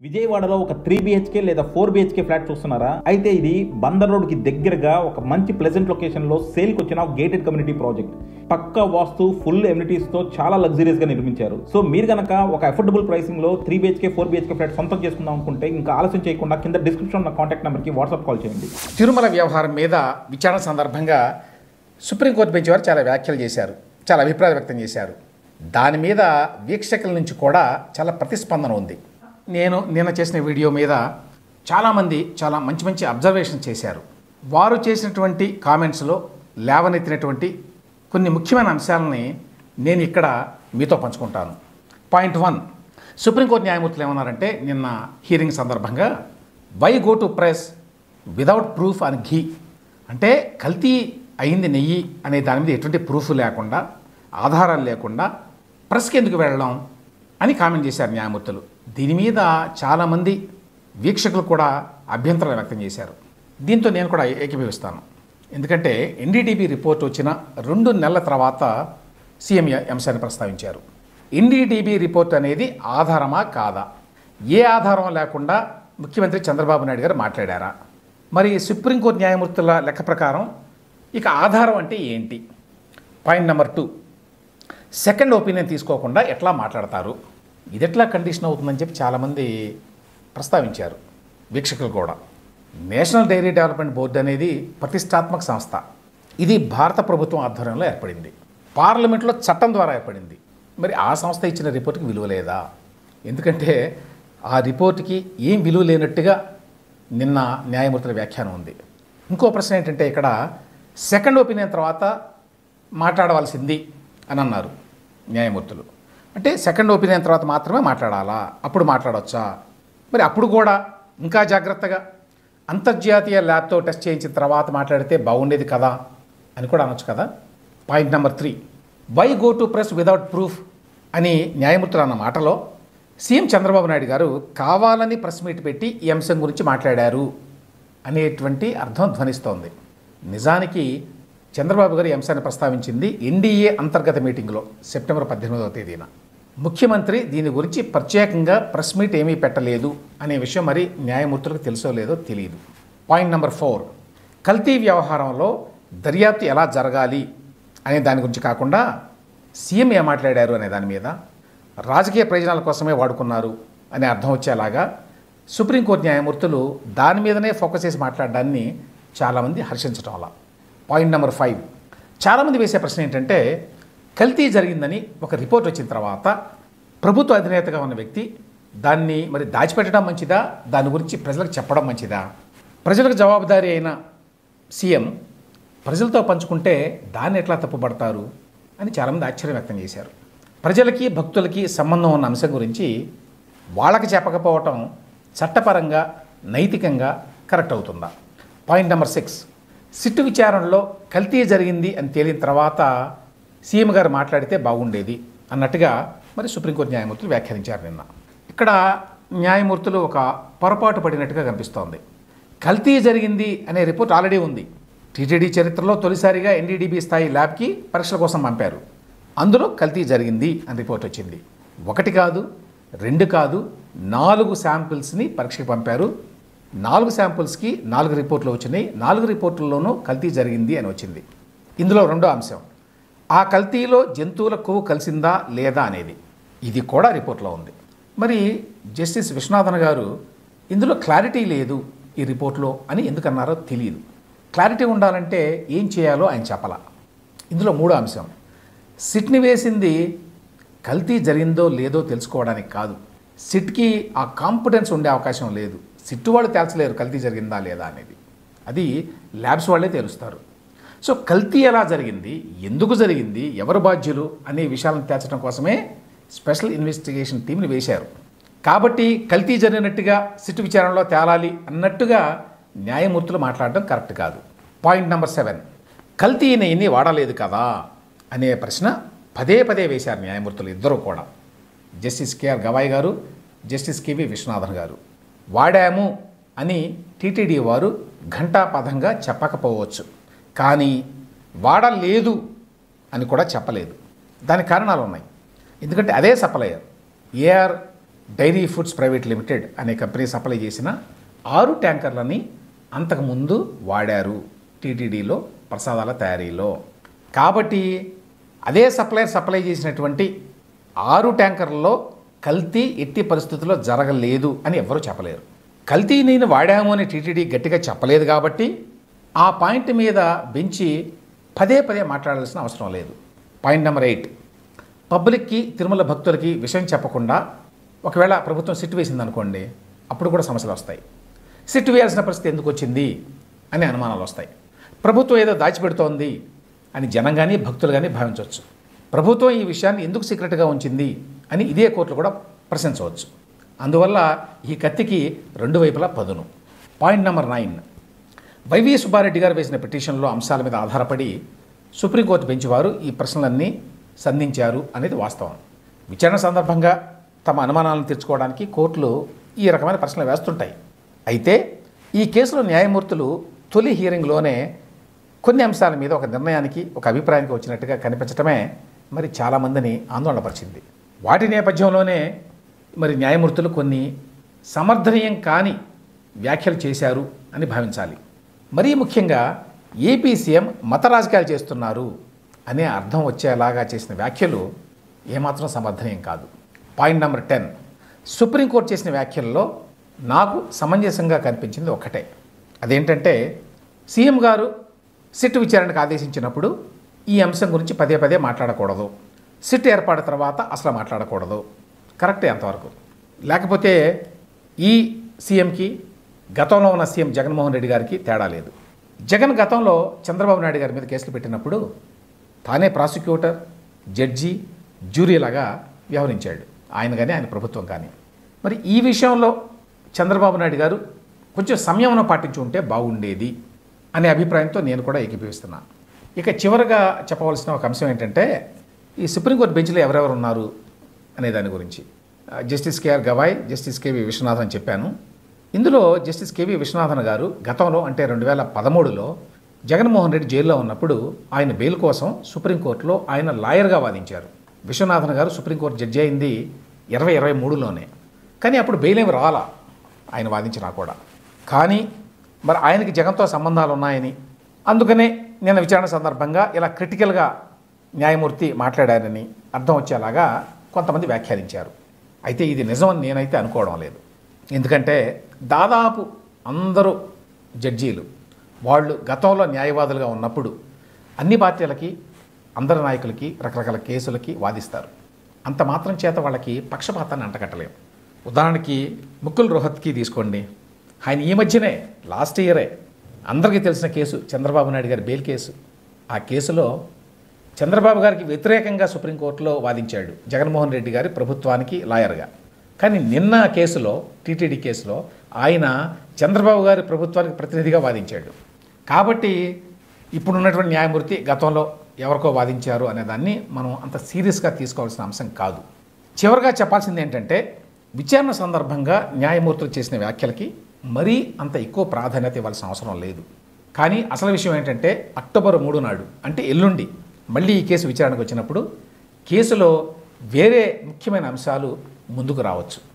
విజయవాడలో ఒక 3 BHK లేదా 4 BHK ఫ్లాట్ చూస్తున్నారా? అయితే ఇది బందర్ రోడ్ కి దగ్గరగా ఒక మంచి ప్లెజెంట్ లొకేషన్ లో సేల్ కి వచ్చిన గేటెడ్ కమ్యూనిటీ ప్రాజెక్ట్. పక్కా వాస్తు, ఫుల్ ఎమ్యూనిటీస్ తో చాలా లగ్జరీస్ గా నిర్మించారు. సో మీరు గనక ఒక అఫోర్డబుల్ ప్రైసింగ్ లో 3 BHK 4 BHK ఫ్లాట్ సొంతం చేసుకుందాం అనుకుంటే ఇంకా ఆలస్యం చేయకుండా కింద డిస్క్రిప్షన్ ఉన్న కాంటాక్ట్ నెంబర్ కి వాట్సాప్ కాల్ చేయండి. తిరుమల వ్యవహారం మీద విచారణ సందర్భంగా సుప్రీంకోర్టు బెంచ్ వారు చాలా వ్యాఖ్యలు చేశారు, చాలా అభిప్రాయం వ్యక్తం చేశారు. దాని మీద వీక్షకుల నుంచి కూడా చాలా ప్రతిస్పందన ఉంది. నేను నిన్న చేసిన వీడియో మీద చాలామంది చాలా మంచి మంచి అబ్జర్వేషన్ చేశారు. వారు చేసినటువంటి కామెంట్స్లో లేవనెత్తినటువంటి కొన్ని ముఖ్యమైన అంశాలని నేను ఇక్కడ మీతో పంచుకుంటాను. పాయింట్ 1, సుప్రీంకోర్టు న్యాయమూర్తులు ఏమన్నారంటే నిన్న హీరింగ్ సందర్భంగా, why go to press without proof on ghee, అంటే కల్తీ అయింది నెయ్యి అనే దాని మీద ఎటువంటి ప్రూఫ్ లేకుండా, ఆధారాలు లేకుండా ప్రెస్కి ఎందుకు వెళ్ళడం అని కామెంట్ చేశారు న్యాయమూర్తులు. దీని మీద చాలామంది వీక్షకులు కూడా అభ్యంతరాలు వ్యక్తం చేశారు. దీంతో నేను కూడా ఏకీభవిస్తాను. ఎందుకంటే ఎన్డీటీవీ రిపోర్ట్ వచ్చిన 2 నెలల తర్వాత సీఎం అంశాన్ని ప్రస్తావించారు. ఎన్డీటీవీ రిపోర్ట్ అనేది ఆధారమా కాదా, ఏ ఆధారం లేకుండా ముఖ్యమంత్రి చంద్రబాబు నాయుడు గారు మాట్లాడారా? మరి సుప్రీంకోర్టు న్యాయమూర్తుల లెక్క ప్రకారం ఇక ఆధారం అంటే ఏంటి? పాయింట్ నెంబర్ 2, సెకండ్ ఒపీనియన్ తీసుకోకుండా ఎట్లా మాట్లాడతారు, ఇది ఎట్లా కండిషన్ అవుతుందని చెప్పి చాలామంది ప్రస్తావించారు, వీక్షకులు కూడా. నేషనల్ డైరీ డెవలప్మెంట్ బోర్డు అనేది ప్రతిష్టాత్మక సంస్థ. ఇది భారత ప్రభుత్వం ఆధ్వర్యంలో ఏర్పడింది, పార్లమెంట్లో చట్టం ద్వారా ఏర్పడింది. మరి ఆ సంస్థ ఇచ్చిన రిపోర్ట్కి విలువ లేదా? ఎందుకంటే ఆ రిపోర్ట్కి ఏం విలువ లేనట్టుగా నిన్న న్యాయమూర్తుల వ్యాఖ్యానం ఉంది. ఇంకో ప్రశ్న ఏంటంటే, ఇక్కడ సెకండ్ ఒపీనియన్ తర్వాత మాట్లాడవలసింది అని అన్నారు న్యాయమూర్తులు. అంటే సెకండ్ ఒపీనియన్ తర్వాత మాత్రమే మాట్లాడాలా, అప్పుడు మాట్లాడవచ్చా? మరి అప్పుడు కూడా ఇంకా జాగ్రత్తగా అంతర్జాతీయ ల్యాబ్తో టెస్ట్ చేయించిన తర్వాత మాట్లాడితే బాగుండేది కదా అని కూడా అనొచ్చు కదా. Point number 3, why go to press without proof అని న్యాయమూర్తులు అన్న మాటలో సీఎం చంద్రబాబు నాయుడు గారు కావాలని ప్రెస్ మీట్ పెట్టి ఈ అంశం గురించి మాట్లాడారు అనేటువంటి అర్థం ధ్వనిస్తోంది. నిజానికి చంద్రబాబు గారు ఈ అంశాన్ని ప్రస్తావించింది ఎన్డీఏ అంతర్గత మీటింగ్లో సెప్టెంబర్ 18వ తేదీన. ముఖ్యమంత్రి దీని గురించి ప్రత్యేకంగా ప్రెస్ మీట్ ఏమీ పెట్టలేదు అనే విషయం మరి న్యాయమూర్తులకు తెలుసో లేదో తెలియదు. పాయింట్ నెంబర్ 4, కల్తీ వ్యవహారంలో దర్యాప్తు ఎలా జరగాలి అనే దాని గురించి కాకుండా సీఎం ఏం మాట్లాడారు అనే దాని మీద, రాజకీయ ప్రయోజనాల కోసమే వాడుకున్నారు అనే అర్థం వచ్చేలాగా సుప్రీంకోర్టు న్యాయమూర్తులు దాని మీదనే ఫోకస్ చేసి మాట్లాడడాన్ని చాలామంది హర్షించడం అలా. పాయింట్ నెంబర్ 5, చాలామంది వేసే ప్రశ్న ఏంటంటే, కల్తీ జరిగిందని ఒక రిపోర్ట్ వచ్చిన తర్వాత ప్రభుత్వ అధినేతగా ఉన్న వ్యక్తి దాన్ని మరి దాచిపెట్టడం మంచిదా, దాని గురించి ప్రజలకు చెప్పడం మంచిదా? ప్రజలకు జవాబుదారీ అయిన సీఎం ప్రజలతో పంచుకుంటే దాన్ని ఎట్లా తప్పుపడతారు అని చాలామంది ఆశ్చర్యం వ్యక్తం చేశారు. ప్రజలకి భక్తులకి సంబంధం ఉన్న అంశం గురించి వాళ్ళకి చెప్పకపోవటం చట్టపరంగా నైతికంగా కరెక్ట్ అవుతుందా? పాయింట్ నెంబర్ 6, సిట్టు విచారణలో కల్తీ జరిగింది అని తేలిన తర్వాత సీఎం గారు మాట్లాడితే బాగుండేది అన్నట్టుగా మరి సుప్రీంకోర్టు న్యాయమూర్తులు వ్యాఖ్యానించారు నిన్న. ఇక్కడ న్యాయమూర్తులు ఒక పొరపాటు పడినట్టుగా కనిపిస్తోంది. కల్తీ జరిగింది అనే రిపోర్ట్ ఆల్రెడీ ఉంది. టీటీడీ చరిత్రలో తొలిసారిగా ఎన్డీడీబీ స్థాయి ల్యాబ్కి పరీక్షల కోసం పంపారు. అందులో కల్తీ జరిగింది అని రిపోర్ట్ వచ్చింది. 1 కాదు, 2 కాదు, 4 శాంపిల్స్ని పరీక్షకు పంపారు. 4 శాంపుల్స్కి 4 రిపోర్ట్లు వచ్చినాయి. 4 రిపోర్టుల్లోనూ కల్తీ జరిగింది అని వచ్చింది. ఇందులో రెండో అంశం, ఆ కల్తీలో జంతువుల కొవ్వు కలిసిందా లేదా అనేది, ఇది కూడా రిపోర్ట్లో ఉంది. మరి జస్టిస్ విశ్వనాథన్ గారు ఇందులో క్లారిటీ లేదు ఈ రిపోర్ట్లో అని ఎందుకన్నారో తెలియదు. క్లారిటీ ఉండాలంటే ఏం చేయాలో ఆయన చెప్పాల. ఇందులో మూడో అంశం, సిట్ని వేసింది కల్తీ జరిగిందో లేదో తెలుసుకోవడానికి కాదు. సిట్కి ఆ కాంపిటెన్స్ ఉండే అవకాశం లేదు. సిట్టు వాళ్ళు తేల్చలేరు కల్తీ జరిగిందా లేదా అనేది, అది ల్యాబ్స్ వాళ్ళే తేలుస్తారు. సో కల్తీ ఎలా జరిగింది, ఎందుకు జరిగింది, ఎవరు బాధ్యులు అనే విషయాలను తేల్చడం కోసమే స్పెషల్ ఇన్వెస్టిగేషన్ టీంని వేశారు. కాబట్టి కల్తీ జరిగినట్టుగా సిట్టు విచారణలో తేలాలి అన్నట్టుగా న్యాయమూర్తులు మాట్లాడడం కరెక్ట్ కాదు. పాయింట్ నెంబర్ 7, కల్తీ నెయ్యిని వాడలేదు కదా అనే ప్రశ్న పదే పదే వేశారు న్యాయమూర్తులు ఇద్దరూ కూడా. జస్టిస్ కేఆర్ గవాయ్ గారు, జస్టిస్ కేవి విశ్వనాథన్ గారు. వాడాము అని టీటీడీ వారు ఘంటాపథంగా చెప్పకపోవచ్చు, కానీ వాడలేదు అని కూడా చెప్పలేదు. దానికి కారణాలు ఉన్నాయి. ఎందుకంటే అదే supplier AR dairy foods private limited అనే కంపెనీ సప్లై చేసిన 6 ట్యాంకర్లని అంతకుముందు వాడారు టీటీడీలో ప్రసాదాల తయారీలో. కాబట్టి అదే సప్లయర్ సప్లై చేసినటువంటి 6 ట్యాంకర్లలో కల్తీ ఎట్టి పరిస్థితుల్లో జరగలేదు అని ఎవ్వరూ చెప్పలేరు. కల్తీ నేను వాడాము అని టీటీడీ గట్టిగా చెప్పలేదు కాబట్టి ఆ పాయింట్ మీద బెంచి పదే పదే మాట్లాడాల్సిన అవసరం లేదు. పాయింట్ నెంబర్ 8, పబ్లిక్కి తిరుమల భక్తులకి విషయం చెప్పకుండా ఒకవేళ ప్రభుత్వం సిట్ వేసింది అనుకోండి, అప్పుడు కూడా సమస్యలు వస్తాయి. సిట్ వేయాల్సిన పరిస్థితి ఎందుకు వచ్చింది అనే అనుమానాలు వస్తాయి. ప్రభుత్వం ఏదో దాచిపెడుతోంది అని జనం కానీ భక్తులు కానీ భావించవచ్చు. ప్రభుత్వం ఈ విషయాన్ని ఎందుకు సీక్రెట్గా ఉంచింది అని ఇదే కోర్టులు కూడా ప్రశ్నించవచ్చు. అందువల్ల ఈ కత్తికి 2 వైపులా పదును. పాయింట్ నెంబర్ 9, వైవి సుబ్బారెడ్డి గారు వేసిన పిటిషన్లో అంశాల మీద ఆధారపడి సుప్రీంకోర్టు బెంచ్ వారు ఈ ప్రశ్నలన్నీ సంధించారు అనేది వాస్తవం. విచారణ సందర్భంగా తమ అనుమానాలను తీర్చుకోవడానికి కోర్టులు ఈ రకమైన ప్రశ్నలు వేస్తుంటాయి. అయితే ఈ కేసులో న్యాయమూర్తులు తొలి హియరింగ్లోనే కొన్ని అంశాల మీద ఒక నిర్ణయానికి, ఒక అభిప్రాయానికి వచ్చినట్టుగా కనిపించటమే మరి చాలామందిని ఆందోళనపరిచింది. వాటి నేపథ్యంలోనే మరి న్యాయమూర్తులు కొన్ని సమర్థనీయం కాని వ్యాఖ్యలు చేశారు అని భావించాలి. మరీ ముఖ్యంగా ఏపీ సీఎం మత రాజకీయాలు చేస్తున్నారు అనే అర్థం వచ్చేలాగా చేసిన వ్యాఖ్యలు ఏమాత్రం సమర్థనీయం కాదు. పాయింట్ నెంబర్ 10, సుప్రీంకోర్టు చేసిన వ్యాఖ్యల్లో నాకు సమంజసంగా కనిపించింది ఒక్కటే. అదేంటంటే సీఎం గారు సిట్ విచారణకు ఆదేశించినప్పుడు ఈ అంశం గురించి పదే పదే మాట్లాడకూడదు, సిట్ ఏర్పాటు తర్వాత అసలు మాట్లాడకూడదు. కరెక్టే అంతవరకు. లేకపోతే ఈ సీఎంకి గతంలో ఉన్న సీఎం జగన్మోహన్ రెడ్డి గారికి తేడా లేదు. జగన్ గతంలో చంద్రబాబు నాయుడు గారి మీద కేసులు పెట్టినప్పుడు తానే ప్రాసిక్యూటర్, జడ్జి, జ్యూరీలాగా వ్యవహరించాడు, ఆయన కానీ ఆయన ప్రభుత్వం కానీ. మరి ఈ విషయంలో చంద్రబాబు నాయుడు గారు కొంచెం సంయమనం పాటించి ఉంటే బాగుండేది అనే అభిప్రాయంతో నేను కూడా ఏకీభవిస్తున్నాను. ఇక చివరగా చెప్పవలసిన ఒక అంశం ఏంటంటే ఈ సుప్రీంకోర్టు బెంచ్లో ఎవరెవరు ఉన్నారు అనే దాని గురించి. Justice KR Gavai, justice KV Viswanathan అని చెప్పాను. ఇందులో జస్టిస్ కేవి విశ్వనాథన్ గారు గతంలో అంటే 2013లో జగన్మోహన్ రెడ్డి జైల్లో ఉన్నప్పుడు ఆయన బెయిల్ కోసం సుప్రీంకోర్టులో ఆయన లాయర్గా వాదించారు. విశ్వనాథన్ గారు సుప్రీంకోర్టు జడ్జి అయింది 2023లోనే. కానీ అప్పుడు బెయిల్ ఏమి రాలా ఆయన వాదించినా కూడా. కానీ మరి ఆయనకి జగన్తో సంబంధాలు ఉన్నాయని, అందుకనే నిన్న విచారణ సందర్భంగా ఇలా క్రిటికల్గా న్యాయమూర్తి మాట్లాడారని అర్థం వచ్చేలాగా కొంతమంది వ్యాఖ్యానించారు. అయితే ఇది నిజమని నేనైతే అనుకోవడం లేదు. ఎందుకంటే దాదాపు అందరూ జడ్జీలు వాళ్ళు గతంలో న్యాయవాదులుగా ఉన్నప్పుడు అన్ని పార్టీలకి, అందరి నాయకులకి రకరకాల కేసులకి వాదిస్తారు. అంత మాత్రం చేత వాళ్ళకి పక్షపాతాన్ని అంటకట్టలేము. ఉదాహరణకి ముకుల్ రోహత్కి తీసుకోండి. ఆయన ఈ మధ్యనే లాస్ట్ ఇయరే అందరికీ తెలిసిన కేసు చంద్రబాబు నాయుడు గారి బెయిల్ కేసు. ఆ కేసులో చంద్రబాబు గారికి వ్యతిరేకంగా సుప్రీంకోర్టులో వాదించాడు జగన్మోహన్ రెడ్డి గారి ప్రభుత్వానికి లాయర్గా. కానీ నిన్న కేసులో, టీటీడీ కేసులో ఆయన చంద్రబాబు గారి ప్రభుత్వానికి ప్రతినిధిగా వాదించాడు. కాబట్టి ఇప్పుడున్నటువంటి న్యాయమూర్తి గతంలో ఎవరికో వాదించారు అనే దాన్ని మనం అంత సీరియస్గా తీసుకోవాల్సిన అంశం కాదు. చివరిగా చెప్పాల్సింది ఏంటంటే విచారణ సందర్భంగా న్యాయమూర్తులు చేసిన వ్యాఖ్యలకి మరీ అంత ఎక్కువ ప్రాధాన్యత ఇవ్వాల్సిన అవసరం లేదు. కానీ అసలు విషయం ఏంటంటే అక్టోబర్ 3 నాడు అంటే ఎల్లుండి మళ్ళీ ఈ కేసు విచారణకు వచ్చినప్పుడు కేసులో వేరే ముఖ్యమైన అంశాలు ముందుకు రావచ్చు.